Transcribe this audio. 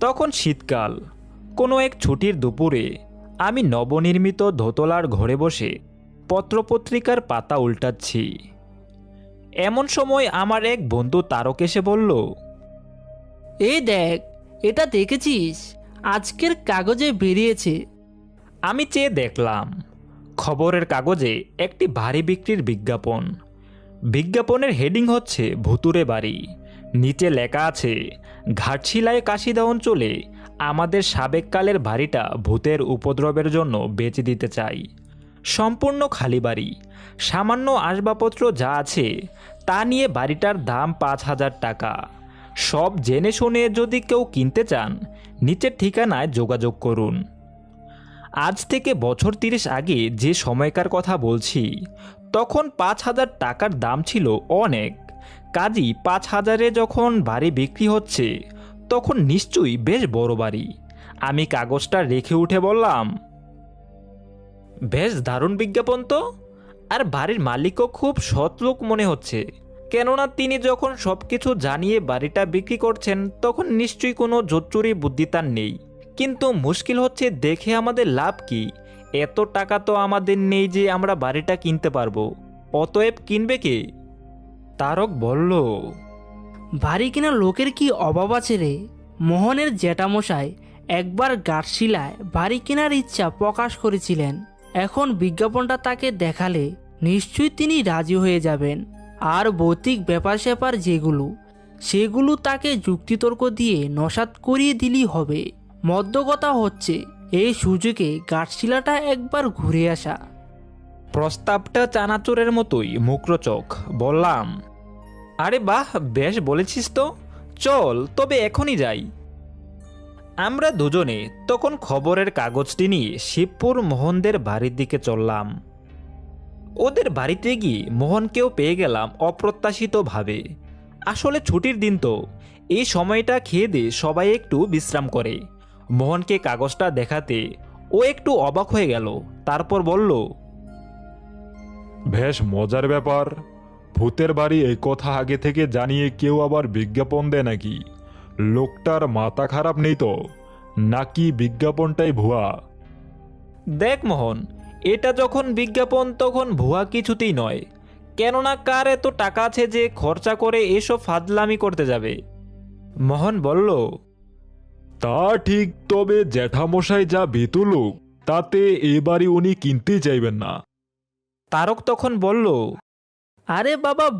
তখন শীতকাল। কোনো এক ছুটির দুপুরে আমি নবনির্মিত দোতলার ঘরে বসে পত্রপত্রিকার পাতা উল্টাচ্ছি। এমন সময় আমার এক বন্ধু তারক এসে বলল, এই দেখ, এটা দেখেছিস? আজকের কাগজে বেরিয়েছে। আমি চেয়ে দেখলাম। খবরের কাগজে একটি বাড়ি বিক্রির বিজ্ঞাপন। বিজ্ঞাপনের হেডিং হচ্ছে ভুতুরে বাড়ি। নিচে লেখা আছে, ঘাটশিলায় কাশিদা অঞ্চলে আমাদের সাবেককালের বাড়িটা ভূতের উপদ্রবের জন্য বেচে দিতে চাই। সম্পূর্ণ খালি বাড়ি, সামান্য আসবাবপত্র যা আছে তা নিয়ে বাড়িটার দাম 5,000 টাকা। সব জেনে শুনে যদি কেউ কিনতে চান নিচের ঠিকানায় যোগাযোগ করুন। আজ থেকে বছর 30 আগে যে সময়কার কথা বলছি, তখন 5,000 টাকার দাম ছিল অনেক। কাজী 5,000-এ যখন বাড়ি বিক্রি হচ্ছে, তখন নিশ্চয়ই বেশ বড় বাড়ি। আমি কাগজটা রেখে উঠে বললাম, বেশ দারুণ বিজ্ঞাপন তো। আর বাড়ির মালিকও খুব সৎ লোক মনে হচ্ছে, কেননা তিনি যখন সব কিছু জানিয়ে বাড়িটা বিক্রি করছেন তখন নিশ্চয়ই কোনো জোচ্চুরি বুদ্ধি তার নেই। কিন্তু মুশকিল হচ্ছে, দেখে আমাদের লাভ কি? এত টাকা তো আমাদের নেই যে আমরা বাড়িটা কিনতে পারবো। অতএব কিনবে কে? তারক বলল, বাড়ি কেনা লোকের কি অভাব আছে রে? মোহনের জ্যাঠামশাই একবার ঘাটশিলায় বাড়ি কেনার ইচ্ছা প্রকাশ করেছিলেন। এখন বিজ্ঞাপনটা তাকে দেখালে নিশ্চয়ই তিনি রাজি হয়ে যাবেন। আর ভৌতিক ব্যাপার স্যাপার যেগুলো, সেগুলো তাকে যুক্তিতর্ক দিয়ে নস্যাৎ করিয়ে দিলেই হবে। মধ্য কথা হচ্ছে, এই সুযোগে ঘাটশিলাটা একবার ঘুরে আসা। প্রস্তাবটা চানাচুরের মতোই মুখরোচক। বললাম, আরে বাহ, বেশ বলেছিস তো। চল তবে এখনই যাই। আমরা দুজনে তখন খবরের কাগজটি নিয়ে শিবপুর মোহনদের বাড়ির দিকে চললাম। ওদের বাড়িতে গিয়ে মোহনকেও পেয়ে গেলাম অপ্রত্যাশিতভাবে। আসলে ছুটির দিন তো, এই সময়টা খেয়ে দিয়ে সবাই একটু বিশ্রাম করে। মোহনকে কাগজটা দেখাতে ও একটু অবাক হয়ে গেল। তারপর বলল, বেশ মজার ব্যাপার। ভূতের বাড়ি এই কথা আগে থেকে জানিয়ে কেউ আবার বিজ্ঞাপন দেয় নাকি? লোকটার মাথা খারাপ নেই তো, নাকি বিজ্ঞাপনটাই ভুয়া? দেখ মোহন, এটা যখন বিজ্ঞাপন তখন ভুয়া কিছুতেই নয়। কেননা কার এত টাকা আছে যে খরচা করে এসব ফাজলামি করতে যাবে? মোহন বলল, তা ঠিক, তবে জ্যাঠামশাই যা ভীতু লোক, তাতে এ বাড়ি উনি কিনতেই চাইবেন না। তারক তখন বলল, আরে বাবা,